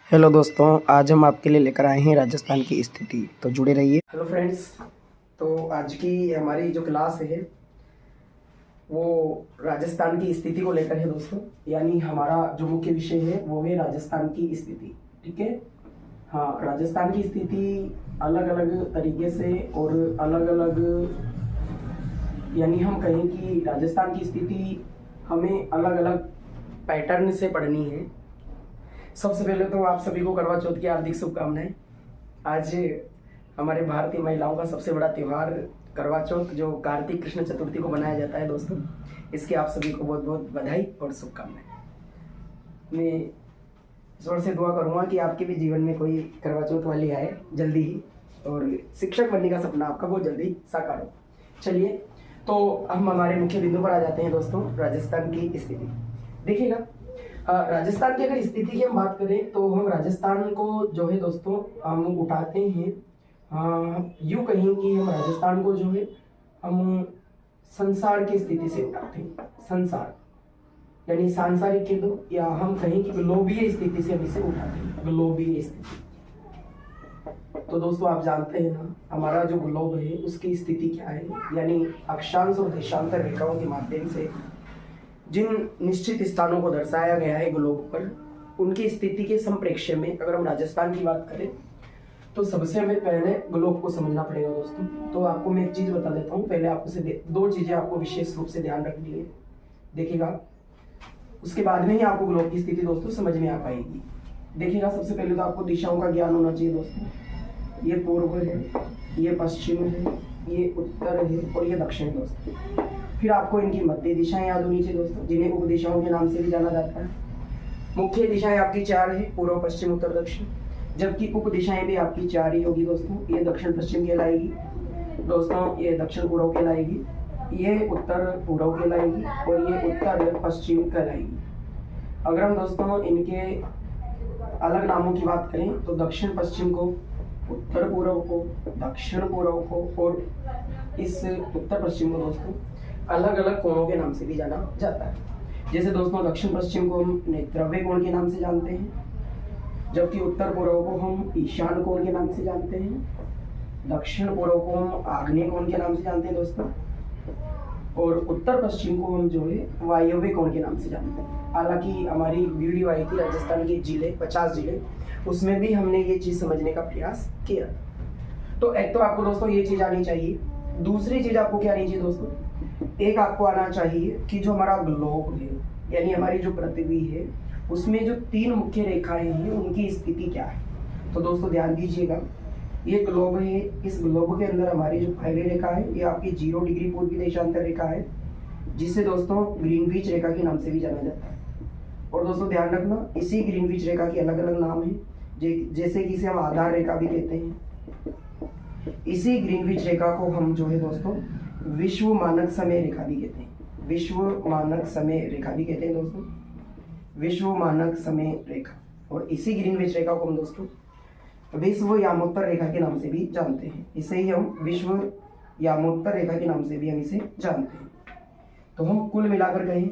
Hello दोस्तों, आज हम आपके लिए लेकर आए हैं राजस्थान की स्थिति, तो जुड़े रहिए। हेलो फ्रेंड्स, तो आज की हमारी जो क्लास है वो राजस्थान की स्थिति को लेकर है दोस्तों। यानी हमारा जो मुख्य विषय है वो है राजस्थान की स्थिति। ठीक है। हाँ, राजस्थान की स्थिति अलग अलग तरीके से और अलग अलग, यानी हम कहें कि राजस्थान की स्थिति हमें अलग अलग पैटर्न से पढ़नी है। सबसे पहले तो आप सभी को करवा चौथ की हार्दिक शुभकामनाएं। आज हमारे भारतीय महिलाओं का सबसे बड़ा त्यौहार करवा चौथ, जो कार्तिक कृष्ण चतुर्थी को मनाया जाता है दोस्तों, इसके आप सभी को बहुत बहुत बधाई और शुभकामनाएं। मैं ईश्वर से दुआ करूंगा कि आपके भी जीवन में कोई करवा चौथ वाली आए जल्दी ही, और शिक्षक बनने का सपना आपका बहुत जल्दी साकार हो। चलिए, तो हम हमारे मुख्य बिंदु पर आ जाते हैं दोस्तों। राजस्थान की स्थिति देखिएगा। राजस्थान की अगर स्थिति की हम बात करें तो हम राजस्थान को जो है दोस्तों हम उठाते हैं, यूँ कहें कि हम राजस्थान को जो है हम संसार की स्थिति से उठाते हैं। संसार यानी सांसारिक कह दो, या हम कहें कि ग्लोबीय स्थिति से हम इसे उठाते हैं। ग्लोबीय स्थिति, तो दोस्तों आप जानते हैं ना, हमारा जो ग्लोब है उसकी स्थिति क्या है। यानी अक्षांश और देशांतर रेखाओं के माध्यम से जिन निश्चित स्थानों को दर्शाया गया है ग्लोब पर, उनकी स्थिति के संप्रेक्ष्य में अगर हम राजस्थान की बात करें तो सबसे हमें पहले ग्लोब को समझना पड़ेगा दोस्तों। तो आपको मैं एक चीज बता देता हूँ, पहले आपको से दो चीजें आपको विशेष रूप से ध्यान रखनी है। देखिएगा, उसके बाद में ही आपको ग्लोब की स्थिति दोस्तों समझ में आ पाएगी। देखिएगा, सबसे पहले तो आपको दिशाओं का ज्ञान होना चाहिए दोस्तों। ये पूर्व है, ये पश्चिम है, ये उत्तर है और ये दक्षिण है दोस्तों। फिर आपको इनकी मध्य दिशाएं याद होनी चाहिए दोस्तों, जिन्हें उप दिशाओं के नाम से भी जाना जाता है। मुख्य दिशाएं आपकी चार है, पूर्व पश्चिम उत्तर दक्षिण, जबकि उप दिशाएं भी आपकी चार ही होगी दोस्तों। ये दक्षिण पश्चिम कहलाएगी दोस्तों, ये दक्षिण पूर्व कहलाएगी, ये उत्तर पूर्व कहलाएगी और ये उत्तर पश्चिम कहलाएगी। अगर हम दोस्तों इनके अलग नामों की बात करें तो दक्षिण पश्चिम को, उत्तर पूर्व को, दक्षिण पूर्व को और इस उत्तर पश्चिम को दोस्तों अलग अलग कोणों के नाम से भी जाना जाता है। जैसे दोस्तों दक्षिण पश्चिम को हम नेत्रव्य कोण के नाम से जानते हैं, जबकि उत्तर पूर्व को हम ईशान कोण के नाम से जानते हैं, दक्षिण पूर्व को हम आग्नेय कोण के नाम से जानते हैं दोस्तों, और उत्तर पश्चिम को हम जो है वायव्य कोण के नाम से जानते हैं। हालांकि हमारी वीडियो आई थी राजस्थान के जिले 50 जिले, उसमें भी हमने ये चीज समझने का प्रयास किया। तो एक तो आपको दोस्तों ये चीज आनी चाहिए। दूसरी चीज आपको क्या आनी चाहिए दोस्तों, एक आपको आना चाहिए कि जो हमारा ग्लोब है, यानी हमारी जो पृथ्वी है, उसमें जो तीन मुख्य रेखाएं हैं उनकी स्थिति क्या है। तो दोस्तों ध्यान दीजिएगा, ये ग्लोब है, इस ग्लोब के अंदर हमारी जो पहली रेखा है ये आपकी 0 डिग्री पूर्वी देशांतर रेखा है, जिसे दोस्तों ग्रीनविच रेखा के नाम से भी जाना जाता है। और दोस्तों ध्यान रखना, इसी ग्रीनविच रेखा के अलग अलग नाम है, जैसे कि इसे हम आधार रेखा भी कहते हैं। इसी ग्रीनविच रेखा को हम जो है दोस्तों विश्व मानक समय रेखा भी कहते हैं। विश्व मानक समय रेखा भी कहते हैं दोस्तों, विश्व मानक समय रेखा। और इसी ग्रीनविच रेखा को हम दोस्तों विश्व यामोत्तर रेखा के नाम से भी जानते हैं। इसे ही हम विश्व यामोत्तर रेखा के नाम से भी हम इसे जानते हैं। तो हम कुल मिलाकर कहें,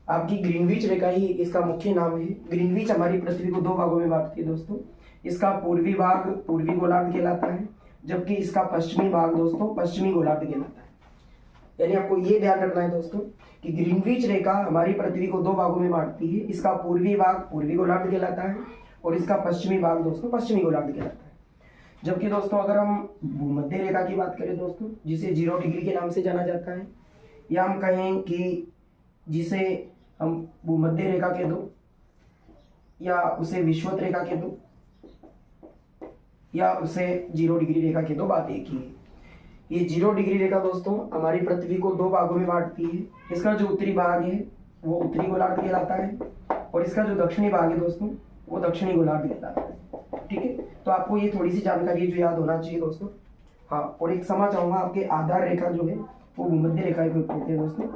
आपकी ग्रीनविच रेखा ही इसका मुख्य नाम है। ग्रीनविच हमारी पृथ्वी को दो भागों में बांटती है दोस्तों। इसका पूर्वी भाग पूर्वी गोलार्ध कहलाता है, जबकि इसका पश्चिमी भाग दोस्तों पश्चिमी गोलार्ध कहलाता है। यानी आपको ये ध्यान रखना है दोस्तों कि ग्रीनविच रेखा हमारी पृथ्वी को दो भागों में बांटती है। इसका पूर्वी भाग पूर्वी गोलार्ध कहलाता है और इसका पश्चिमी भाग दोस्तों पश्चिमी गोलार्ध कहलाता है। जबकि दोस्तों अगर हम भूमध्य रेखा की बात करें दोस्तों, जिसे 0 डिग्री के नाम से जाना जाता है, या हम कहें कि जिसे हम भूमध्य रेखा कह दो, या उसे विषुवत रेखा कह दो, या उसे 0 डिग्री रेखा कह दो, बात एक ही है। ये 0 डिग्री रेखा दोस्तों हमारी पृथ्वी को दो भागों में बांटती है। इसका जो उत्तरी भाग है वो उत्तरी गोलार्ध कहलाता है, और इसका जो दक्षिणी भाग है दोस्तों वो दक्षिणी गोलार्ध कहलाता है। ठीक है, तो आपको ये थोड़ी सी जानकारी जो याद होना चाहिए दोस्तों। हाँ, और एक क्षमा चाहूंगा, आपके आधार रेखा जो है वो भूमध्य रेखा को कहते हैं दोस्तों,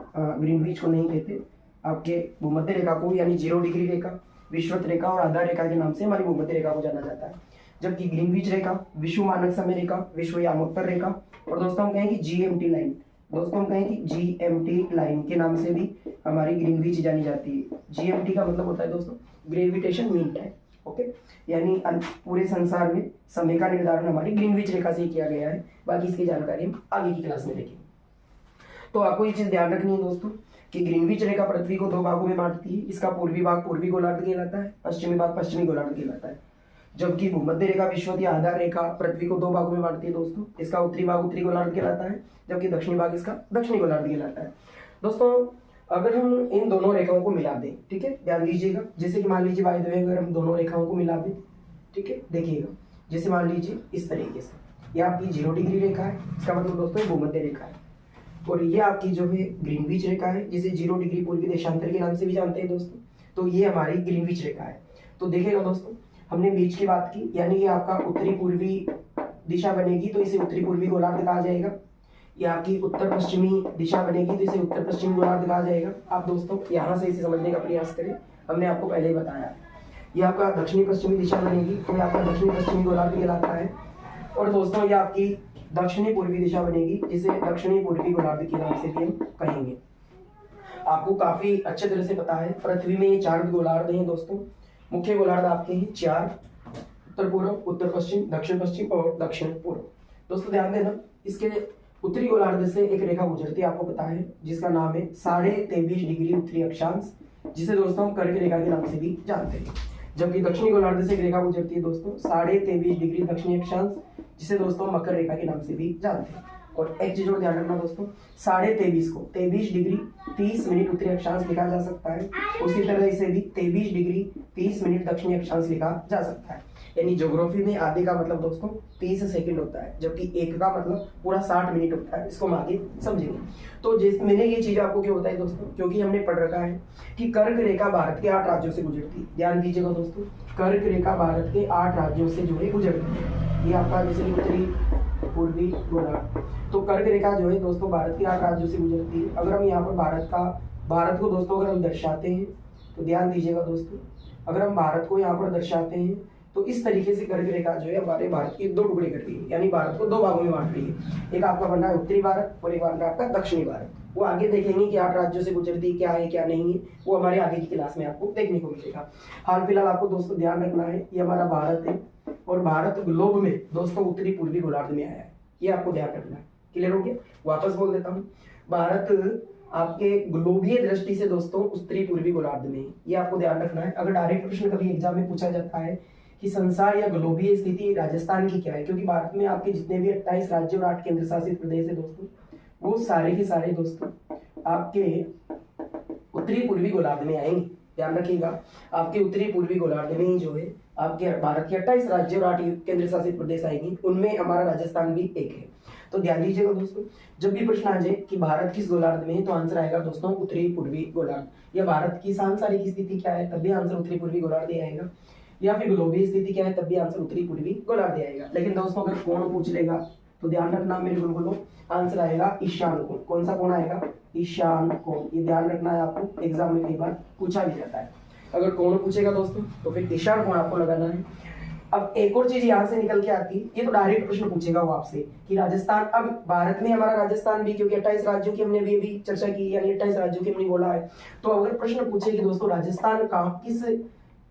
ग्रीनविच को नहीं कहते। आपके भूमध्य रेखा को यानी 0 डिग्री रेखा, विषुवत रेखा और आधार रेखा के नाम से हमारी भूमध्य रेखा को जाना जाता है। जबकि ग्रीनविच रेखा, विश्व मानक समय रेखा, विश्व यामोत्तर रेखा, और दोस्तों हम कहें कि जीएमटी लाइन, दोस्तों हम कहें कि जीएमटी लाइन के नाम से भी हमारी ग्रीनविच जानी जाती है। जीएमटी का मतलब होता है दोस्तों ग्रेविटेशन मीन टाइम, ओके, यानी पूरे संसार में समय का निर्धारण हमारी ग्रीनविच रेखा से ही किया गया है। बाकी इसकी जानकारी हम आगे की क्लास में देखेंगे। तो आपको ये चीज ध्यान रखनी है दोस्तों कि ग्रीनविच रेखा पृथ्वी को 2 भागों में बांटती है। इसका पूर्वी भाग पूर्वी गोलार्ध कहलाता है, पश्चिमी भाग पश्चिमी गोलार्ध कहलाता है। जबकि भूमध्य रेखा विषुवत या आधार रेखा पृथ्वी को 2 भागों में बांटती है दोस्तों। इसका उत्तरी भाग उत्तरी गोलार्ध कहलाता है, जबकि दक्षिणी भाग इसका दक्षिणी गोलार्ध कहलाता है। दोस्तों अगर हम इन दोनों रेखाओं को मिला दें, ठीक है, ध्यान दीजिएगा, जैसे कि मान लीजिए बाय द वे अगर हम दोनों रेखाओं को मिला दें, ठीक है, देखिएगा, जैसे मान लीजिए इस तरीके से, ये आपकी 0 डिग्री रेखा है, इसका मतलब दोस्तों भूमध्य रेखा है, और ये आपकी जो है ग्रीनविच रेखा है, जिसे 0 डिग्री पूर्वी देशांतर के नाम से भी जानते हैं दोस्तों। तो ये हमारी ग्रीनविच रेखा है। तो देखिएगा दोस्तों, हमने बीच की बात की, यानी ये आपका उत्तरी पूर्वी दिशा बनेगी तो इसे उत्तरी पूर्वी गोलार्ध कहा जाएगा। ये आपकी उत्तर पश्चिमी दिशा बनेगी तो इसे उत्तर पश्चिमी गोलार्ध कहा जाएगा। आप दोस्तों यहाँ से इसे समझने का प्रयास करें, हमने आपको पहले ही बताया। ये आपका दक्षिणी पश्चिमी दिशा बनेगी तो ये आपका दक्षिणी पश्चिमी गोलार्ध कहलाता है। और दोस्तों ये आपकी दक्षिणी पूर्वी दिशा बनेगी, जिसे दक्षिणी पूर्वी गोलार्ध के नाम से भी हम कहेंगे। आपको काफी अच्छे तरह से पता है, पृथ्वी में 4 गोलार्ध हैं दोस्तों। मुख्य गोलार्ध आपके हैं 4, उत्तर पूर्व, उत्तर पश्चिम, दक्षिण पश्चिम और दक्षिण पूर्व। दोस्तों ध्यान देना, इसके उत्तरी गोलार्ध से एक रेखा गुजरती है, आपको पता है, जिसका नाम है 23.5 डिग्री उत्तरी अक्षांश, जिसे दोस्तों हम कर्क रेखा के नाम से भी जानते हैं। जबकि दक्षिणी गोलार्ध से एक रेखा गुजरती है दोस्तों 23.5 डिग्री दक्षिणी अक्षांश, जिसे दोस्तों मकर रेखा के नाम से भी जानते हैं। और एक चीज और ध्यान रखना दोस्तों, 23.5 को 23 डिग्री 30 मिनट उत्तरी अक्षांश लिखा जा सकता है, उसी तरह इसे भी 23 डिग्री 30 मिनट दक्षिणी अक्षांश लिखा जा सकता है। यानी ज्योग्राफी में आधे का मतलब दोस्तों 30 सेकंड होता है, जबकि एक का मतलब पूरा 60 मिनट होता है। इसको हम आगे समझेंगे। तो जिस मैंने ये चीज आपको क्यों बताई दोस्तों, क्योंकि हमने पढ़ रखा है कि कर्क रेखा भारत के 8 राज्यों से गुजरती है। ध्यान दीजिएगा दोस्तों, कर्क रेखा भारत के 8 राज्यों से जो है गुजरती है। ये आपका जैसे उत्तरी पूर्वी गोलार्ध, तो कर्क रेखा जो है दोस्तों भारत के 8 राज्यों से गुजरती है। अगर हम यहाँ पर भारत को दोस्तों अगर हम दर्शाते हैं तो ध्यान दीजिएगा दोस्तों, अगर हम भारत को यहाँ पर दर्शाते हैं तो इस तरीके से कर्क रेखा जो है हमारे भारत के 2 टुकड़े कर रही है, यानी भारत को 2 भागों में बांट रही है। एक आपका बन रहा है उत्तरी भारत और एक बन रहा है आपका दक्षिणी भारत। वो आगे देखेंगे कि 8 राज्यों से गुजरती क्या है क्या नहीं है, वो हमारे आगे की क्लास में आपको देखने को मिलेगा। हाल फिलहाल आपको दोस्तों ध्यान रखना है, ये हमारा भारत है और भारत ग्लोब में दोस्तों उत्तरी पूर्वी गोलार्ध में आया है, ये आपको ध्यान रखना है। क्लियर हो गया? वापस बोल देता हूँ, भारत आपके ग्लोबीय दृष्टि से दोस्तों उत्तरी पूर्वी गोलार्ध में, ये आपको ध्यान रखना है। अगर डायरेक्ट प्रश्न कभी एग्जाम में पूछा जाता है कि संसार या ग्लोबीय स्थिति राजस्थान की क्या है, क्योंकि भारत में आपके जितने भी 28 राज्य और 8 केंद्र शासित प्रदेश है दोस्तों, वो सारे के सारे दोस्तों आपके उत्तरी पूर्वी गोलार्ध में आएंगे। ध्यान रखिएगा, आपके उत्तरी पूर्वी गोलार्ध में जो है आपके भारत के 28 राज्य और 8 केंद्र शासित प्रदेश आएंगे, उनमें हमारा राजस्थान भी एक है। तो ध्यान दीजिएगा दोस्तों, जब भी प्रश्न आ जाए कि भारत किस गोलार्ध में है तो आंसर आएगा दोस्तों उत्तरी पूर्वी गोलार्ध। या भारत की सांसारिक स्थिति क्या है तब भी आंसर उत्तरी पूर्वी गोलार्ध ही आएगा, या फिर ग्लोबीय स्थिति क्या है तब भी आंसर उत्तरी पूर्वी गोलार्ध आएगा। लेकिन दोस्तों अगर कोण पूछ लेगा तो ध्यान रखना, मेरे बिल्कुल आंसर आएगा ईशान कोण। कौन सा कोण आएगा? ईशान कोण। ये ध्यान रखना है आपको, एग्जाम में कई बार पूछा भी जाता है। अगर कोण पूछेगा दोस्तों तो फिर ईशान कोण आपको लगाना है। अब एक और चीज यहाँ से निकल के आती है, ये तो डायरेक्ट प्रश्न पूछेगा वो आपसे कि राजस्थान, अब भारत में हमारा राजस्थान भी, क्योंकि 28 राज्यों की हमने भी चर्चा की, यानी 28 राज्यों की हमने बोला है। तो अगर प्रश्न पूछे कि दोस्तों राजस्थान का किस,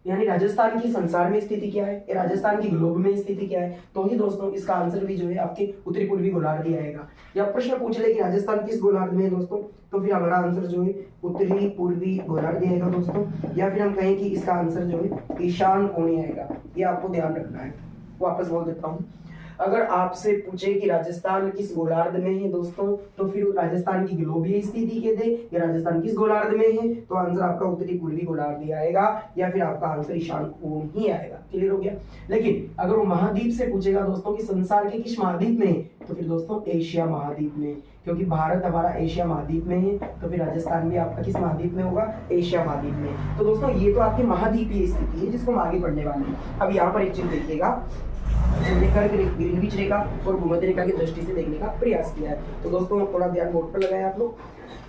यानी राजस्थान की संसार में स्थिति क्या है या राजस्थान की ग्लोब में स्थिति क्या है, तो ही दोस्तों इसका आंसर भी जो है आपके उत्तरी पूर्वी गोलार्ध ही आएगा। या प्रश्न पूछ ले कि राजस्थान किस गोलार्ध में है दोस्तों, तो फिर हमारा आंसर जो है उत्तरी पूर्वी गोलार्ध आएगा दोस्तों। या फिर हम कहें कि इसका आंसर जो है ईशान कोण आएगा, ये आपको ध्यान रखना है। वापस बोल देता हूँ, अगर आपसे पूछे कि राजस्थान किस गोलार्ध में है दोस्तों, तो फिर राजस्थान की ग्लोबीय स्थिति के दे या राजस्थान किस गोलार्ध में है, तो आंसर आपका उत्तरी पूर्वी गोलार्ध ही आएगा, या फिर आपका आंसर ईशान कोण ही आएगा। क्लियर हो गया? लेकिन अगर वो महाद्वीप से पूछेगा दोस्तों कि संसार के किस महाद्वीप में है, तो फिर दोस्तों एशिया महाद्वीप में, क्योंकि भारत हमारा एशिया महाद्वीप में है, तो फिर राजस्थान भी आपका किस महाद्वीप में होगा? एशिया महाद्वीप में। तो दोस्तों ये तो आपकी महाद्वीपीय स्थिति है जिसको हम आगे पढ़ने वाले हैं। अब यहाँ पर एक चीज देखिएगा, ग्रीनविच रेखा और भूमध्य रेखा की दृष्टि से देखने का प्रयास किया है। तो दोस्तों थोड़ा ध्यान बोर्ड पर लगाएं आप लोग।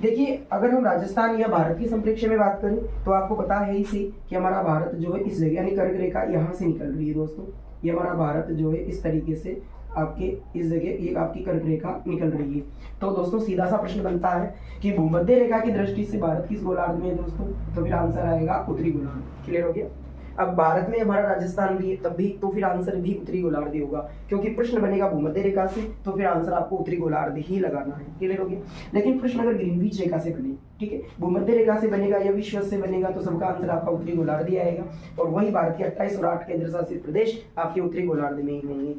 देखिए, अगर हम राजस्थान या भारत की संप्रेक्ष्य में बात करें तो आपको पता है इसे कि हमारा भारत जो है इस जगह, यानी कर्क रेखा यहाँ से निकल रही है दोस्तों। ये हमारा भारत जो है इस तरीके से आपके इस जगह ये आपकी कर्क रेखा निकल रही है। तो दोस्तों सीधा सा प्रश्न बनता है कि भूमध्य रेखा की दृष्टि से भारत किस गोलार्ध में है दोस्तों, तो फिर आंसर आएगा उत्तरी गोलार्ध। क्लियर हो गया? अब भारत में हमारा राजस्थान भी है, तब भी तो फिर आंसर भी उत्तरी गोलार्ध होगा, क्योंकि प्रश्न बनेगा भूमध्य रेखा से, तो फिर आंसर आपको उत्तरी गोलार्ध ही लगाना है। क्लियर हो गया। लेकिन प्रश्न अगर ग्रीनविच रेखा से बने, ठीक है, भूमध्य रेखा से बनेगा या विश्व से बनेगा, तो सबका आंसर आपका उत्तरी गोलार्ध ही आएगा, और वही भारत के 28 और 8 केंद्र शासित प्रदेश आपके उत्तरी गोलार्ध में ही होंगे।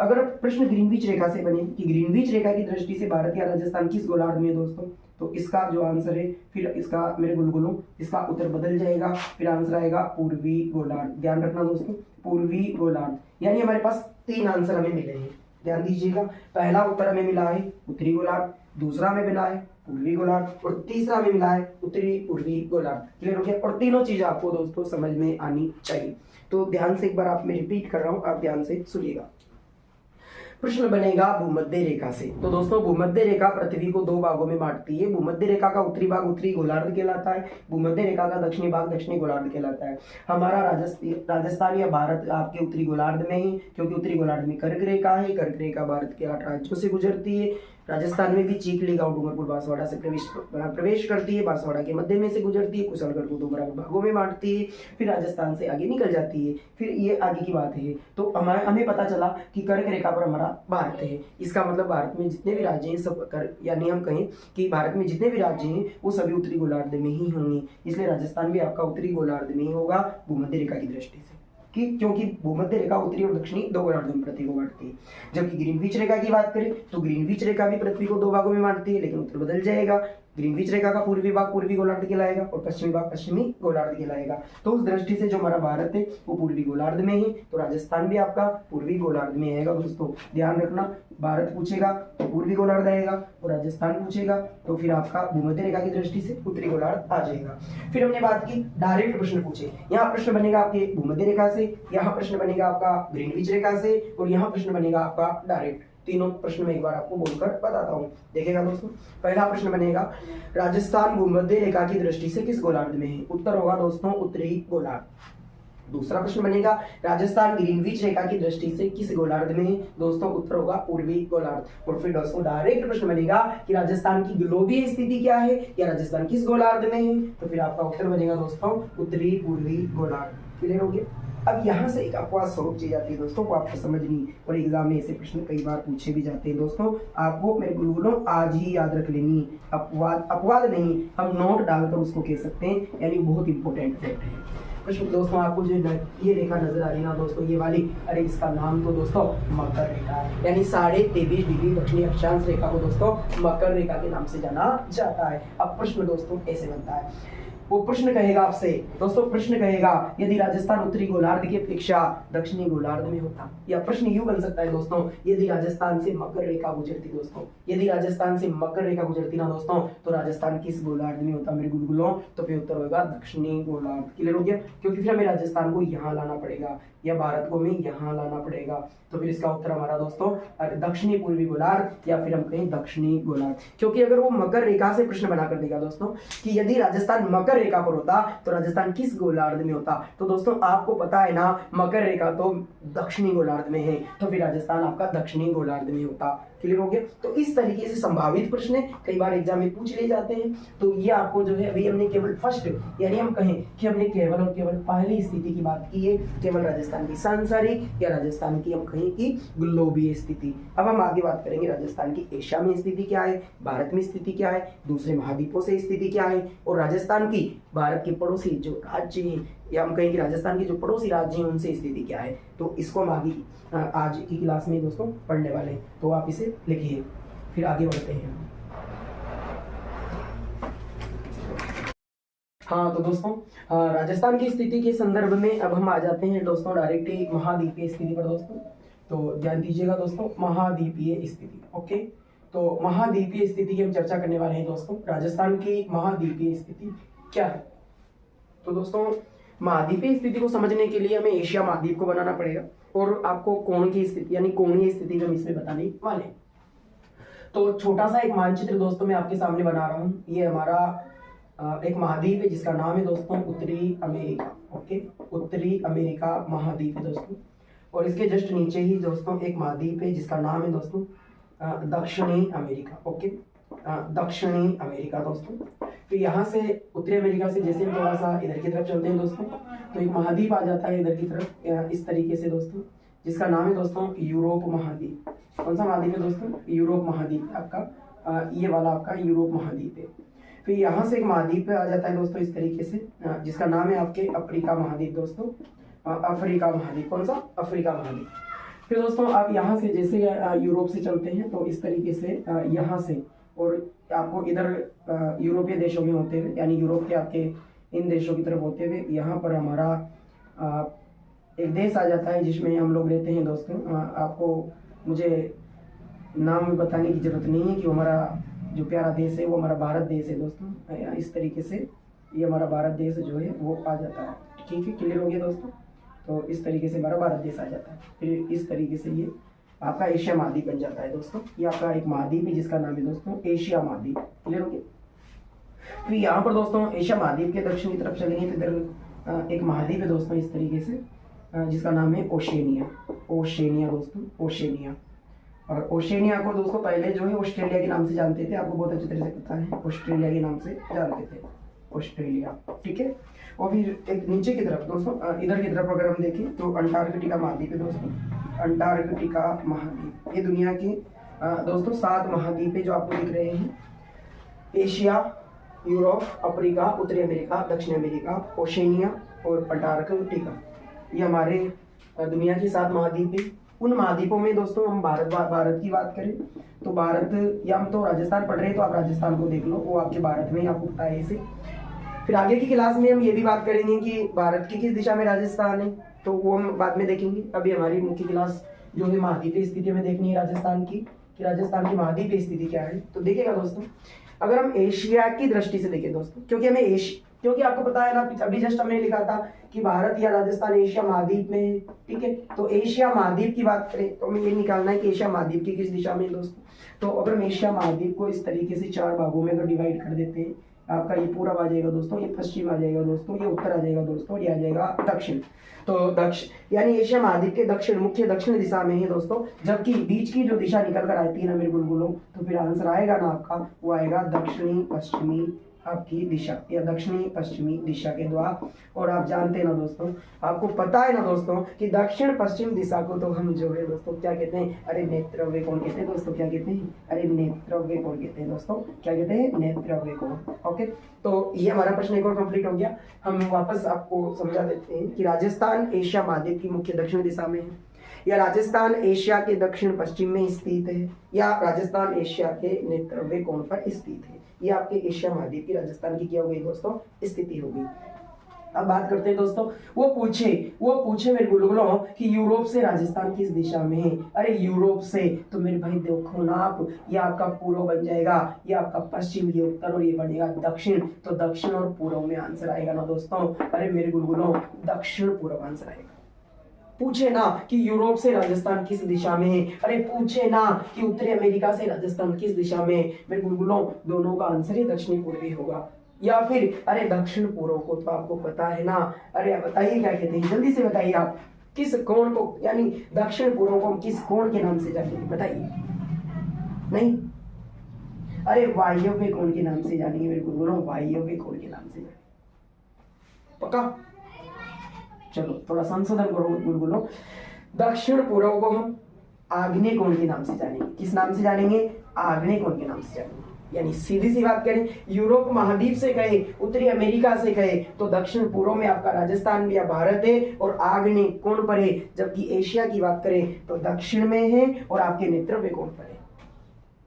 अगर प्रश्न ग्रीनविच रेखा से बने कि ग्रीनविच रेखा की दृष्टि से भारत या राजस्थान किस गोलार्ध में है दोस्तों, तो इसका जो आंसर है, फिर इसका मेरे गुलगुलों, इसका उत्तर बदल जाएगा, फिर आंसर आएगा पूर्वी गोलार्ध। ध्यान रखना दोस्तों, पूर्वी गोलार्ध। यानी हमारे पास 3 आंसर हमें मिले हैं, ध्यान दीजिएगा। पहला उत्तर हमें मिला है उत्तरी गोलार्ध, दूसरा हमें मिला है पूर्वी गोलार्ध, और तीसरा हमें मिला है उत्तरी पूर्वी गोलार्ध। क्लियर हो गया। और तीनों चीज आपको दोस्तों समझ में आनी चाहिए। तो ध्यान से एक बार आप मैं रिपीट कर रहा हूं, आप ध्यान से सुनिएगा। प्रश्न बनेगा भूमध्य रेखा से, तो दोस्तों भूमध्य रेखा पृथ्वी को 2 भागों में बांटती है। भूमध्य रेखा का उत्तरी भाग उत्तरी गोलार्ध कहलाता है, भूमध्य रेखा का दक्षिणी भाग दक्षिणी गोलार्ध कहलाता है। हमारा राजस्थान या भारत आपके उत्तरी गोलार्ध में ही, क्योंकि उत्तरी गोलार्ध में कर्क रेखा है। कर्क रेखा भारत के 8 राज्यों से गुजरती है। राजस्थान में भी चीखली गांव डूंगरपुर बांसवाड़ा से प्रवेश करती है, बांसवाड़ा के मध्य में से गुजरती है, कुशलगढ़ को 2 बराबर भागों में बांटती है, फिर राजस्थान से आगे निकल जाती है। फिर ये आगे की बात है। तो हमें पता चला कि कर्क रेखा पर हमारा भारत है। इसका मतलब भारत में जितने भी राज्य हैं सब यानी हम कहें कि भारत में जितने भी राज्य हैं वो सभी उत्तरी गोलार्ध में ही होंगे, इसलिए राजस्थान भी आपका उत्तरी गोलार्ध में ही होगा भूमध्य रेखा की दृष्टि से, कि क्योंकि भूमध्य रेखा उत्तरी और दक्षिणी 2 गोलार्धों में पृथ्वी को बांटती है। जबकि ग्रीनविच रेखा की बात करें तो ग्रीनविच रेखा भी पृथ्वी को 2 भागों में बांटती है, लेकिन उत्तर बदल जाएगा। ग्रीनविच रेखा का पूर्वी भाग पूर्वी गोलार्ध कहलाएगा और पश्चिमी भाग पश्चिमी गोलार्ध कहलाएगा। तो उस दृष्टि से जो हमारा भारत है वो पूर्वी गोलार्ध में है, तो राजस्थान भी आपका पूर्वी गोलार्ध में आएगा। दोस्तों ध्यान रखना, भारत पूछेगा तो पूर्वी गोलार्ध आएगा, और राजस्थान पूछेगा तो फिर आपका भूमध्य रेखा की दृष्टि से उत्तरी गोलार्ध आ जाएगा। फिर हमने बात की डायरेक्ट प्रश्न पूछे। यहाँ प्रश्न बनेगा आपके भूमध्य रेखा से, यहाँ प्रश्न बनेगा आपका ग्रीनविच रेखा से, और यहाँ प्रश्न बनेगा आपका डायरेक्ट। तीनों प्रश्न में एक बार आपको बोलकर बताता हूं, देखिएगा दोस्तों। पहला प्रश्न बनेगा राजस्थान भूमध्य रेखा की दृष्टि से किस गोलार्ध में है, उत्तर होगा दोस्तों उत्तरी गोलार्ध। दूसरा प्रश्न बनेगा राजस्थान ग्रीनविच रेखा की दृष्टि से किस गोलार्ध में है, दोस्तों उत्तर होगा पूर्वी गोलार्ध। और फिर दोस्तों डायरेक्ट प्रश्न बनेगा कि राजस्थान की ग्लोबीय स्थिति क्या है, या राजस्थान किस गोलार्ध में है, तो फिर आपका उत्तर बनेगा दोस्तों उत्तरी पूर्वी गोलार्ध। क्लियर हो गया। अब यहाँ से एक अपवाद स्वरूप चीज आती है दोस्तों, को आपको समझनी, और एग्जाम में ऐसे प्रश्न कई बार पूछे भी जाते हैं दोस्तों। आपको मेरे गुलगुलों आज ही याद रख लेनी, अपवाद नहीं, हम नोट डालकर उसको कह सकते हैं, यानी बहुत इंपॉर्टेंट फैक्ट है। प्रश्न दोस्तों आपको जो ये रेखा नजर आ रही है ना दोस्तों, ये वाली, अरे इसका नाम तो दोस्तों मकर रेखा है, यानी 23.5 डिग्री दक्षिणी अक्षांश रेखा को दोस्तों मकर रेखा के नाम से जाना जाता है। अब प्रश्न दोस्तों ऐसे बनता है, वो प्रश्न कहेगा आपसे दोस्तों, प्रश्न कहेगा यदि राजस्थान उत्तरी गोलार्ध की अपेक्षा दक्षिणी गोलार्ध में होता, या प्रश्न यूं बन सकता है दोस्तों, यदि राजस्थान से मकर रेखा गुजरती दोस्तों, यदि राजस्थान से मकर रेखा गुजरती ना दोस्तों, तो राजस्थान किस गोलार्ध में होता मेरे गुलगुलों, तो फिर उत्तर होगा दक्षिणी गोलार्ध। क्लियर हो गया। क्योंकि फिर हमें राजस्थान को यहाँ लाना पड़ेगा, या भारत को हमें यहाँ लाना पड़ेगा, तो फिर इसका उत्तर हमारा दोस्तों दक्षिणी पूर्वी गोलार्ध, या फिर हम कहें दक्षिणी गोलार्ध। क्योंकि अगर वो मकर रेखा से प्रश्न बना कर देगा दोस्तों कि यदि राजस्थान मकर रेखा पर होता तो राजस्थान किस गोलार्ध में होता, तो दोस्तों आपको पता है ना मकर रेखा तो दक्षिणी गोलार्ध में है, तो फिर राजस्थान आपका दक्षिणी गोलार्ध में होता। क्लियर हो गया। तो इस तरीके से संभावित प्रश्न कई बार एग्जाम में पूछ ले जाते हैं। तो ये आपको जो है अभी हमने केवल फर्स्ट, यानी हम कहें कि हमने केवल और केवल पहली स्थिति की बात की है, केवल राजस्थान की सांसारिक या राजस्थान की हम कहें कि ग्लोबीय स्थिति। अब हम आगे बात करेंगे राजस्थान की एशिया में स्थिति क्या है, भारत में स्थिति क्या है, दूसरे महाद्वीपों से स्थिति क्या है, और राजस्थान की भारत के पड़ोसी जो राज्य हैं, या हम कहेंगे राजस्थान के जो पड़ोसी राज्य हैं उनसे स्थिति क्या है। तो इसको हम आगे आज की क्लास में दोस्तों पढ़ने वाले हैं, तो आप इसे लिखिए, फिर आगे बढ़ते हैं। हाँ तो दोस्तों राजस्थान की स्थिति के संदर्भ में अब हम आ जाते हैं दोस्तों डायरेक्ट ही महाद्वीपीय स्थिति पर दोस्तों। तो ध्यान दीजिएगा दोस्तों, महाद्वीपीय स्थिति। ओके, तो महाद्वीपीय स्थिति की हम चर्चा करने वाले हैं दोस्तों। राजस्थान की महाद्वीपीय स्थिति क्या है, तो दोस्तों महाद्वीपीय स्थिति को समझने के लिए हमें एशिया महाद्वीप को बनाना पड़ेगा, और आपको कोण की स्थिति यानी कोणीय स्थिति हम इसमें बताने वाले। तो छोटा सा एक मानचित्र दोस्तों मैं आपके सामने बना रहा हूँ। ये हमारा एक महाद्वीप है जिसका नाम है दोस्तों उत्तरी अमेरिका। ओके, उत्तरी अमेरिका महाद्वीप है दोस्तों, और इसके जस्ट नीचे ही दोस्तों एक महाद्वीप है जिसका नाम है दोस्तों दक्षिणी अमेरिका। ओके, दक्षिणी अमेरिका दोस्तों। फिर यहाँ से उत्तरी अमेरिका से जैसे हम थोड़ा सा इधर की तरफ चलते हैं दोस्तों, तो एक महाद्वीप आ जाता है इधर की तरफ इस तरीके से दोस्तों, जिसका नाम है दोस्तों यूरोप महाद्वीप। कौन सा महाद्वीप है दोस्तों? यूरोप महाद्वीप आपका, ये वाला आपका यूरोप महाद्वीप है। फिर यहाँ से एक महाद्वीप आ जाता है दोस्तों इस तरीके से, जिसका नाम है आपके अफ्रीका महाद्वीप दोस्तों, अफ्रीका महाद्वीप। कौन सा? अफ्रीका महाद्वीप। फिर दोस्तों आप यहाँ से जैसे यूरोप से चलते हैं तो इस तरीके से यहाँ से, और आपको इधर यूरोपीय देशों में होते हुए, यानी यूरोप के आपके इन देशों की तरफ होते हुए यहाँ पर हमारा एक देश आ जाता है जिसमें हम लोग रहते हैं दोस्तों। आपको मुझे नाम बताने की जरूरत नहीं है कि हमारा जो प्यारा देश है वो हमारा भारत देश है दोस्तों। इस तरीके से ये हमारा भारत देश जो है वो आ जाता है। ठीक है, क्लियर हो गया दोस्तों? तो इस तरीके से हमारा भारत देश आ जाता है। फिर इस तरीके से ये आपका एशिया महाद्वीप बन जाता है दोस्तों। ये आपका एक महाद्वीप है जिसका नाम है दोस्तों एशिया महाद्वीप। क्लियर हो गया? फिर यहाँ पर दोस्तों एशिया महाद्वीप के दक्षिण की तरफ चलेंगे तो इधर एक महाद्वीप है दोस्तों इस तरीके से, जिसका नाम है ओशेनिया। ओशेनिया दोस्तों, ओशेनिया। और ओशेनिया को दोस्तों पहले जो है ऑस्ट्रेलिया के नाम से जानते थे, आपको बहुत अच्छी तरह से पता है, ऑस्ट्रेलिया के नाम से जानते थे, ऑस्ट्रेलिया। ठीक है। और फिर एक नीचे की तरफ दोस्तों, इधर की तरफ अगर हम देखें तो अंटार्कटिका महाद्वीप है दोस्तों, अंटार्कटिका महाद्वीप। ये दुनिया के दोस्तों 7 महाद्वीप है जो आपको दिख रहे हैं, एशिया, यूरोप, अफ्रीका, उत्तरी अमेरिका, दक्षिण अमेरिका, ओशेनिया और अंटार्कटिका। ये हमारे दुनिया के 7 महाद्वीप है। उन महाद्वीपों में दोस्तों हम भारत की बात करें तो भारत, या हम तो राजस्थान पढ़ रहे हैं तो आप राजस्थान को देख लो, वो आपके भारत में आपको पता है इसे। फिर आगे की क्लास में हम ये भी बात करेंगे कि भारत की किस दिशा में राजस्थान है, तो वो हम बाद में देखेंगे। अभी हमारी मुख्य क्लास जो है महाद्वीपीय स्थिति में देखनी है राजस्थान की, कि राजस्थान की महाद्वीपीय स्थिति क्या है। तो देखिएगा दोस्तों, अगर हम एशिया की दृष्टि से देखें दोस्तों, क्योंकि आपको पता है ना, अभी जस्ट हमने लिखा था कि भारत या राजस्थान एशिया महाद्वीप में है। ठीक है, तो एशिया महाद्वीप की बात करें तो हमें ये निकालना है कि एशिया महाद्वीप की किस दिशा में है दोस्तों। तो अगर हम एशिया महाद्वीप को इस तरीके से 4 भागों में अगर डिवाइड कर देते हैं, आपका ये पूर्व आ जाएगा दोस्तों, ये पश्चिम आ जाएगा दोस्तों, ये उत्तर आ जाएगा दोस्तों, ये आ जाएगा दक्षिण। तो यानी एशिया महाद्वीप के दक्षिण, मुख्य दक्षिण दिशा में है दोस्तों, जबकि बीच की जो दिशा निकल कर आती है ना मेरे बुलबुलों, तो फिर आंसर आएगा ना आपका, वो आएगा दक्षिणी पश्चिमी आपकी दिशा, या दक्षिणी पश्चिमी दिशा के द्वारा। और आप जानते हैं ना दोस्तों, आपको पता है ना दोस्तों कि दक्षिण पश्चिम दिशा को तो हम जो है दोस्तों क्या कहते हैं? अरे नेत्रव्य कोण कहते हैं दोस्तों। क्या कहते हैं? अरे नेत्रव्य कोण कहते हैं दोस्तों। क्या कहते हैं? नेत्रव्य कोण। ओके, तो ये हमारा प्रश्न एक और कंप्लीट हो गया। हम वापस आपको समझा देते हैं कि राजस्थान एशिया महाद्वीप की मुख्य दक्षिण दिशा में है, या राजस्थान एशिया के दक्षिण पश्चिम में स्थित है, या राजस्थान एशिया के नेत्रव्य कोण पर स्थित है। ये आपके एशिया महाद्वीप की राजस्थान की क्या हो गई दोस्तों? स्थिति हो गई। अब बात करते हैं दोस्तों, वो पूछे मेरे गुलगुलों कि यूरोप से राजस्थान किस दिशा में है। अरे यूरोप से, तो मेरे भाई देखो ना आप, ये आपका पूर्व बन जाएगा, ये आपका पश्चिम, ये उत्तर, और ये बनेगा दक्षिण। तो दक्षिण और पूर्व में आंसर आएगा ना दोस्तों। अरे मेरे गुलगुलों, दक्षिण पूर्व आंसर आएगा। पूछे ना कि यूरोप से राजस्थान किस दिशा में है, अरे पूछे ना कि उत्तरी अमेरिका से राजस्थान किस दिशा में है, मेरे गुलगुलों दोनों का आंसर ही दक्षिणी पूर्वी होगा। या फिर अरे दक्षिण पूर्व को तो आपको पता है ना, अरे बताइए क्या कहते हैं, जल्दी से बताइए आप, किस कोण को, यानी दक्षिण पूर्व को हम किस कोण के नाम से जानते हैं? बताइए। नहीं, अरे वायव्य कोण के नाम से जानेंगे मेरे गुलगुलों, वायव्य कोण के नाम से जानेंगे। पक्का? चलो थोड़ा संशोधन करो गुलगुलों। दक्षिण पूर्व को हम आग्नेय कोण के नाम से जानेंगे। किस नाम से जानेंगे? आग्नेय कोण के नाम से जानेंगे। यानी सीधी सी बात करें, यूरोप महाद्वीप से गए, उत्तरी अमेरिका से गए, तो दक्षिण पूर्व में आपका राजस्थान या भारत है और आग्नेय कोण पर है। जबकि एशिया की बात करें तो दक्षिण में है और आपके नेत्रव्य कोण पर है।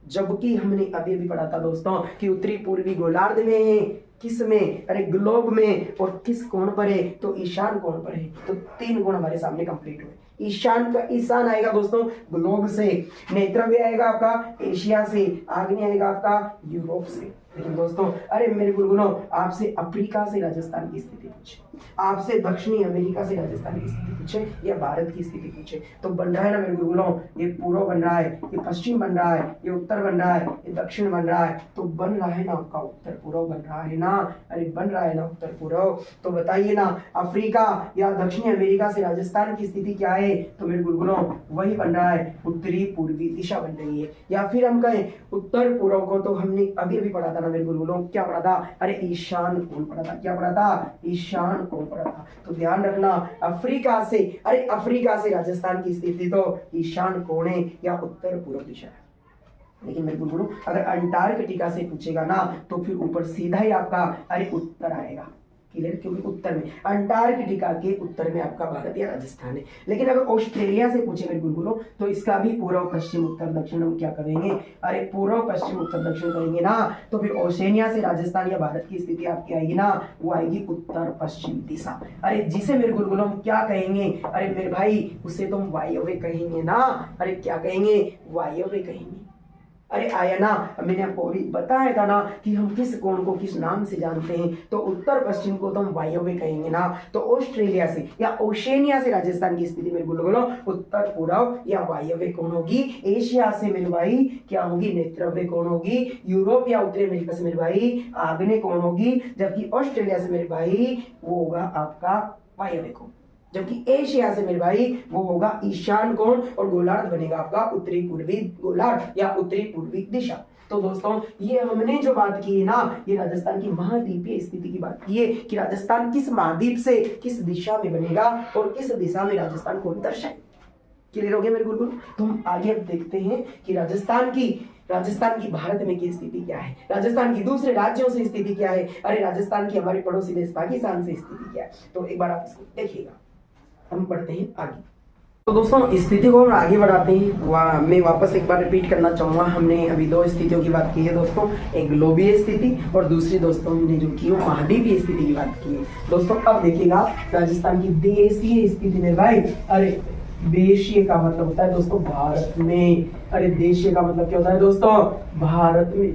जबकि हमने अभी पढ़ा था दोस्तों कि उत्तरी पूर्वी गोलार्ध में है, किस में? अरे ग्लोब में। और किस कोण पर है? तो ईशान कोण पर है। तो 3 कोण हमारे सामने कंप्लीट हुए। ईशान आएगा दोस्तों ग्लोब से, नेत्रव्य आएगा आपका एशिया से, आग्नेय आएगा आपका यूरोप से। लेकिन दोस्तों अरे मेरे गुलगुलों, आपसे अफ्रीका से राजस्थान की स्थिति पूछे, आपसे दक्षिणी अमेरिका से राजस्थान की स्थिति पूछे या भारत की स्थिति पूछे तो बन रहा है ना मेरे गुरुओं, ये पूर्व बन रहा है, ये पश्चिम बन रहा है, ये उत्तर बन रहा है, ये दक्षिण बन रहा है, तो बन रहा है ना आपका उत्तर पूर्व बन रहा है ना, अरे बन रहा है ना उत्तर पूर्व। तो बताइए ना अफ्रीका या दक्षिणी अमेरिका से राजस्थान की स्थिति क्या है, तो मेरे गुरुओं वही बन रहा है, उत्तरी पूर्वी दिशा बन रही है। या फिर हम कहें उत्तर पूर्व को तो हमने अभी अभी पढ़ा था ना मेरे गुरुओं, क्या पढ़ा था, अरे ईशान कोण पढ़ा था, क्या पढ़ा था, ईशान कोण पढ़ा था। तो ध्यान रखना अफ्रीका से, अरे अफ्रीका से राजस्थान की स्थिति तो ईशान कोण है या उत्तर पूर्व दिशा है। लेकिन मेरे गुरु अगर अंटार्कटिका से पूछेगा ना तो फिर ऊपर सीधा ही आपका अरे उत्तर आएगा, क्लियर, क्योंकि उत्तर में अंटार्कटिका के उत्तर में आपका भारत या राजस्थान है। लेकिन अगर ऑस्ट्रेलिया से पूछे मेरे गुरु तो इसका भी पूर्व पश्चिम उत्तर दक्षिण हम क्या करेंगे, अरे पूर्व पश्चिम उत्तर दक्षिण करेंगे ना, तो फिर ओशनिया से राजस्थान या भारत की स्थिति आपकी आएगी ना, वो आएगी उत्तर पश्चिम दिशा। अरे जिसे मेरे गुरु हम क्या कहेंगे, अरे मेरे भाई उसे तुम वायव्य कहेंगे ना, अरे क्या कहेंगे, वायव्य कहेंगे। अरे आया ना, मैंने आपको अभी बताया था ना कि हम किस कोण को किस नाम से जानते हैं, तो उत्तर पश्चिम को तो हम वायव्य कहेंगे ना। तो ऑस्ट्रेलिया से या ओशनिया से राजस्थान की स्थिति मेरे बोलो उत्तर पूर्व या वायव्य कोण होगी। एशिया से मेरे भाई क्या होगी, नेत्रव्य कोण होगी। यूरोप या उत्तरी अमेरिका से मेरे भाई आग्नेय कोण होगी, जबकि ऑस्ट्रेलिया से मेरे भाई वो होगा आपका वायव्य कोण, जबकि एशिया से मेरे भाई वो होगा ईशान कोण और गोलार्ध बनेगा आपका उत्तरी पूर्वी गोलार्ध या उत्तरी पूर्वी दिशा। तो दोस्तों ये हमने जो बात की है ना, ये राजस्थान की महाद्वीपीय स्थिति की बात की है कि राजस्थान किस महाद्वीप से किस दिशा में बनेगा और किस दिशा में राजस्थान को दर्शाए। क्लियर हो गया मेरे गुरु। तो हम आगे देखते हैं कि राजस्थान की भारत में की स्थिति क्या है, राजस्थान की दूसरे राज्यों से स्थिति क्या है, अरे राजस्थान की हमारे पड़ोसी देश पाकिस्तान से स्थिति क्या है। तो एक बार आप इसको देखिएगा, हम बढ़ते हैं आगे। तो दोस्तों स्थिति को हम आगे बढ़ाते हैं। मैं वापस एक बार रिपीट करना चाहूंगा, हमने अभी दो स्थितियों की बात की है दोस्तों, एक ग्लोबीय स्थिति और दूसरी दोस्तों हमने जो की वो महाद्वीपीय स्थिति की बात की है। दोस्तों अब देखिएगा राजस्थान की देशीय स्थिति में भाई, अरे देशीय का मतलब होता है दोस्तों भारत में, अरे देशीय का मतलब क्या होता है दोस्तों, भारत में,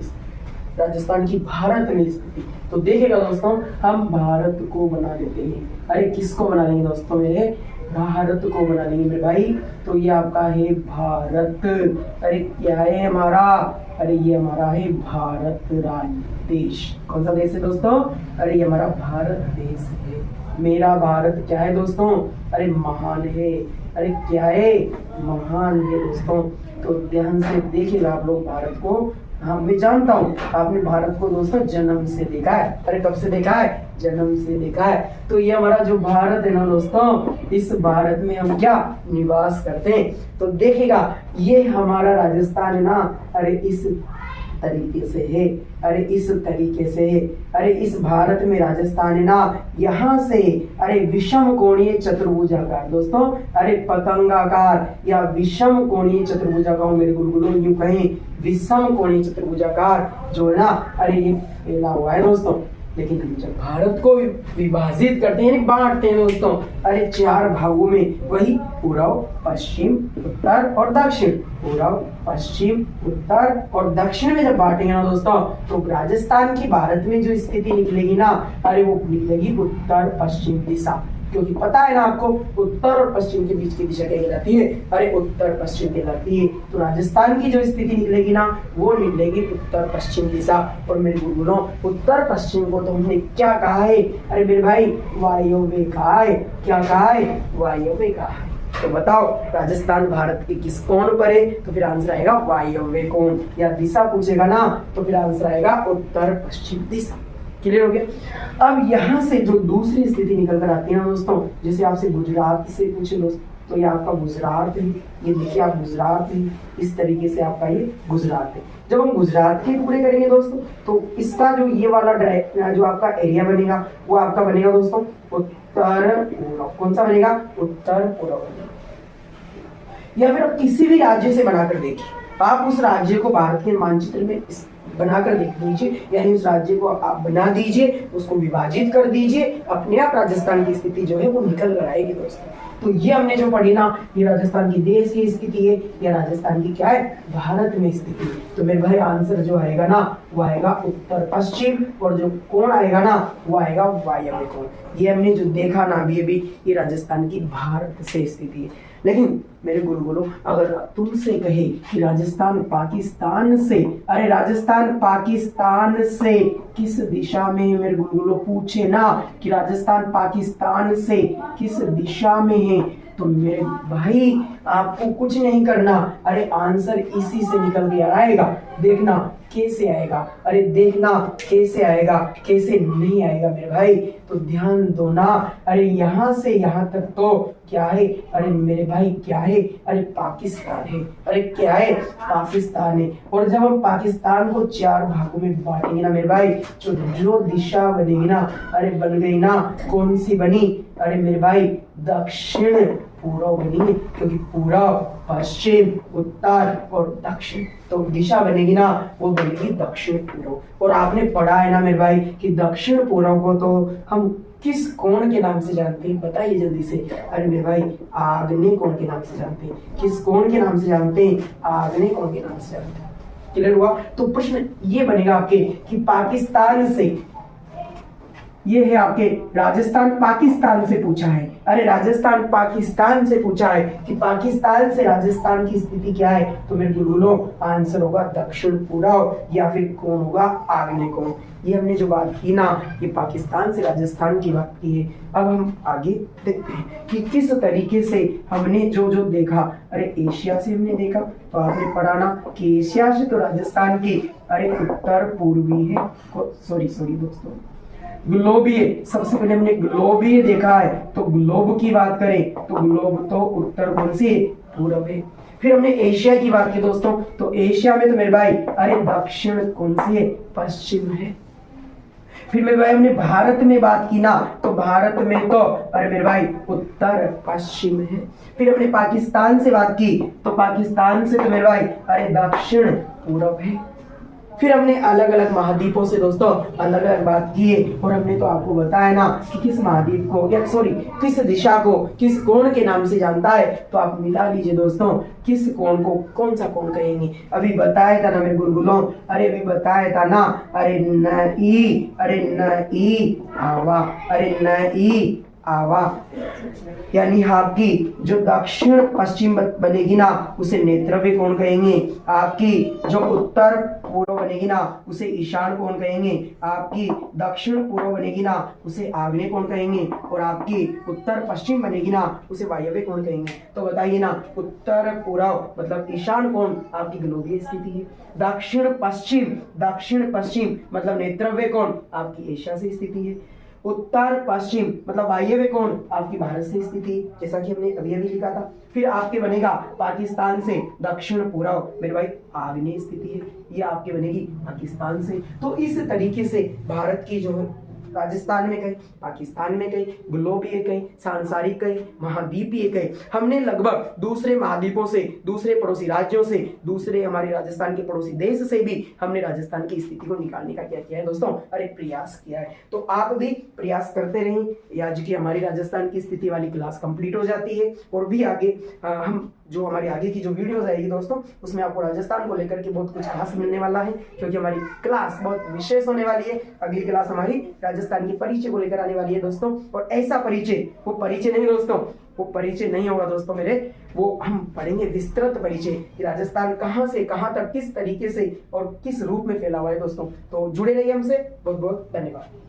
राजस्थान की भारत में स्थिति। तो देखिएगा दोस्तों हम भारत को बना देते हैं, अरे किसको बना लेंगे दोस्तों, मेरे भारत को बना लेंगे मेरे भाई। तो ये आपका है भारत, अरे क्या है हमारा, अरे ये हमारा है भारत राज्य देश। कौन सा देश है दोस्तों, अरे ये हमारा भारत देश है। मेरा भारत क्या है दोस्तों, अरे महान है, अरे क्या है, महान है दोस्तों। तो ध्यान से देखिएगा आप लोग भारत को। हाँ मैं जानता हूँ आपने भारत को दोस्तों जन्म से देखा है, अरे कब से देखा है, जन्म से देखा है। तो ये हमारा जो भारत है ना दोस्तों, इस भारत में हम क्या निवास करते हैं। तो देखिएगा ये हमारा राजस्थान है ना, अरे इस तरीके से है, अरे इस तरीके से है, अरे इस भारत में राजस्थान है ना, यहाँ से अरे विषम कोणीय चतुर्भुजाकार दोस्तों, अरे पतंगाकार या विषम कोणीय चतुर्भुजाकार, मेरे गुरुकुलों यूं कहें विषम कोणीय चतुर्भुजाकार जो है ना, अरे ये फैला हुआ है दोस्तों। लेकिन हम जब भारत को विभाजित करते हैं, बांटते हैं दोस्तों, अरे चार भागों में, वही पूर्व पश्चिम उत्तर और दक्षिण, पूर्व पश्चिम उत्तर और दक्षिण में जब बांटेंगे ना दोस्तों, तो राजस्थान की भारत में जो स्थिति निकलेगी ना, अरे वो निकलेगी उत्तर पश्चिम दिशा। क्योंकि पता है ना आपको उत्तर और पश्चिम के बीच की दिशा क्या कहलाती है, अरे उत्तर पश्चिम कहलाती है। तो राजस्थान की जो स्थिति निकलेगी ना, वो निकलेगी उत्तर पश्चिम दिशा। और मेरे गुरुओं उत्तर पश्चिम को तो हमने क्या कहा है, अरे मेरे भाई वायव्य कहा है। क्या कहा है, वायव्य कहा है। तो बताओ राजस्थान भारत के किस कोण पर है, तो फिर आंसर आएगा वायव्य कोण। या दिशा पूछेगा ना तो फिर आंसर आएगा उत्तर पश्चिम दिशा। क्लियर हो गया। अब यहाँ से जो दूसरी स्थिति निकल कर आती है ना दोस्तों, जैसे आपसे गुजरात से पूछे दोस्तों, तो ये आपका गुजरात है, ये देखिए आप गुजरात है, इस तरीके से आपका ये गुजरात है। जब हम गुजरात के टुकड़े करेंगे दोस्तों, तो इसका जो ये वाला जो आपका एरिया बनेगा वो आपका बनेगा दोस्तों उत्तर पूर्व। कौन सा बनेगा, उत्तर पूर्व। या फिर आप किसी भी राज्य से बनाकर देखिए, आप उस राज्य को भारत के मानचित्र में बनाकर देख लीजिए, यानी उस राज्य को आप बना दीजिए, उसको विभाजित कर दीजिए, अपने आप राजस्थान की स्थिति जो है वो निकल कर आएगी दोस्तों। तो ये हमने जो पढ़ी ना, ये राजस्थान की देश की स्थिति है या राजस्थान की क्या है, भारत में स्थिति है। तो मेरे भाई आंसर जो आएगा ना वो आएगा उत्तर पश्चिम, और जो कोण आएगा ना वो आएगा वायव्य कोण। ये हमने जो देखा ना अभी ये राजस्थान की भारत से स्थिति है। लेकिन मेरे गुलगुलो, अगर तुमसे कहे कि राजस्थान पाकिस्तान से, अरे राजस्थान पाकिस्तान से किस दिशा में है, मेरे गुलगुलो पूछे ना कि राजस्थान पाकिस्तान से किस दिशा में है, तो मेरे भाई आपको कुछ नहीं करना, अरे आंसर इसी से निकल के आएगा। देखना कैसे आएगा, अरे देखना कैसे आएगा, कैसे नहीं आएगा मेरे भाई, तो ध्यान दो ना। अरे यहाँ से यहाँ तक तो क्या है, अरे मेरे भाई क्या है, अरे पाकिस्तान है, अरे क्या है, पाकिस्तान है। और जब हम पाकिस्तान को 4 भागों में बांटेंगे ना मेरे भाई, जो दिशा बनेगी ना, अरे बन गई ना, कौन सी बनी, अरे मेरे भाई दक्षिण पूर्व बनी, क्योंकि पूर्व पश्चिम उत्तर और दक्षिण, तो दिशा बनेगी ना वो बनेगी दक्षिण पूर्व। और आपने पढ़ा है ना मेरे भाई कि दक्षिण पूर्व को तो हम किस कोण के नाम से जानते हैं, बताइए जल्दी से। अरे मेरे भाई आग्नेय कोण के नाम से जानते हैं। किस कोण के नाम से जानते हैं, आग्नेय कोण के नाम से जानते हैं। क्लियर हुआ। तो प्रश्न ये बनेगा आपके कि पाकिस्तान से, ये है आपके राजस्थान पाकिस्तान से पूछा है, अरे राजस्थान पाकिस्तान से पूछा है कि पाकिस्तान से राजस्थान की स्थिति क्या है, तो मेरे गुरुओं आंसर होगा दक्षिण पूर्व या फिर कौन होगा, आग्नेय कोण। ये हमने जो बात की ना, ये पाकिस्तान से राजस्थान की बात की है। अब हम आगे देखते हैं कि किस तरीके से हमने जो देखा। अरे एशिया से हमने देखा, तो आपने पढ़ा ना कि एशिया से तो राजस्थान की अरे उत्तर पूर्वी है, सॉरी दोस्तों ग्लोबीय, सबसे पहले हमने ग्लोबीय देखा है। तो ग्लोब की बात करें तो ग्लोब तो उत्तर कौन सी, पूर्व है। फिर हमने एशिया की बात की दोस्तों, तो एशिया में तो मेरे भाई अरे दक्षिण कौन सी है, पश्चिम है। फिर मेरे भाई हमने भारत में बात की ना, तो भारत में तो अरे मेरे भाई उत्तर पश्चिम है। फिर हमने पाकिस्तान से बात की, तो पाकिस्तान से तो मेरे भाई अरे दक्षिण पूर्व है। फिर हमने अलग अलग महाद्वीपों से दोस्तों अलग अलग बात की है, और हमने तो आपको बताया ना कि किस महाद्वीप को या सॉरी किस दिशा को किस कोण के नाम से जानता है। तो आप मिला लीजिए दोस्तों, किस कोण को कौन सा कोण कहेंगे। अभी बताया था ना मेरे गुलगुलों, अरे अभी बताया था ना, अरे न ई आवा, अरे न ई आवा, यानी आपकी जो दक्षिण पश्चिम बनेगी ना उसे नेत्रव्य कोण कहेंगे। आपकी जो उत्तर पूर्व बनेगी ना उसे ईशान कोण कहेंगे। आपकी दक्षिण पूर्व बनेगी ना उसे आग्नेय कोण कहेंगे। और आपकी उत्तर पश्चिम बनेगी ना उसे वायव्य कोण कहेंगे। तो बताइए ना, उत्तर पूर्व मतलब ईशान कोण आपकी ग्लोबीय स्थिति है। दक्षिण पश्चिम मतलब नेत्रव्य कोण आपकी एशिया से स्थिति है। उत्तर पश्चिम मतलब वायव्य कोण आपकी भारत से स्थिति, जैसा कि हमने अभी लिखा था। फिर आपके बनेगा पाकिस्तान से दक्षिण पूर्व, मेरे भाई आग्नेय स्थिति है, ये आपके बनेगी पाकिस्तान से। तो इस तरीके से भारत की जो राजस्थान में कहीं, पाकिस्तान में कहीं, ग्लोबीय कहीं, सांसारिक कहीं, महाद्वीपीय कहीं, हमने लगभग दूसरे महाद्वीपों से, दूसरे पड़ोसी राज्यों से, दूसरे हमारे राजस्थान के पड़ोसी देश से भी हमने राजस्थान की स्थिति को निकालने का क्या किया है दोस्तों, अरे प्रयास किया है। तो आप भी प्रयास करते रहें। आज की हमारी राजस्थान की स्थिति वाली क्लास कंप्लीट हो जाती है, और भी आगे हम जो हमारी आगे की जो वीडियोस आएगी दोस्तों उसमें आपको राजस्थान को लेकर के बहुत कुछ खास मिलने वाला है, क्योंकि हमारी क्लास बहुत विशेष होने वाली है। अगली क्लास हमारी राजस्थान की परिचय को लेकर आने वाली है दोस्तों, और ऐसा परिचय, वो परिचय नहीं दोस्तों, वो परिचय नहीं होगा दोस्तों मेरे, वो हम पढ़ेंगे विस्तृत परिचय कि राजस्थान कहां से कहां तक किस तरीके से और किस रूप में फैला हुआ है दोस्तों। तो जुड़े रहिए हमसे, बहुत बहुत धन्यवाद।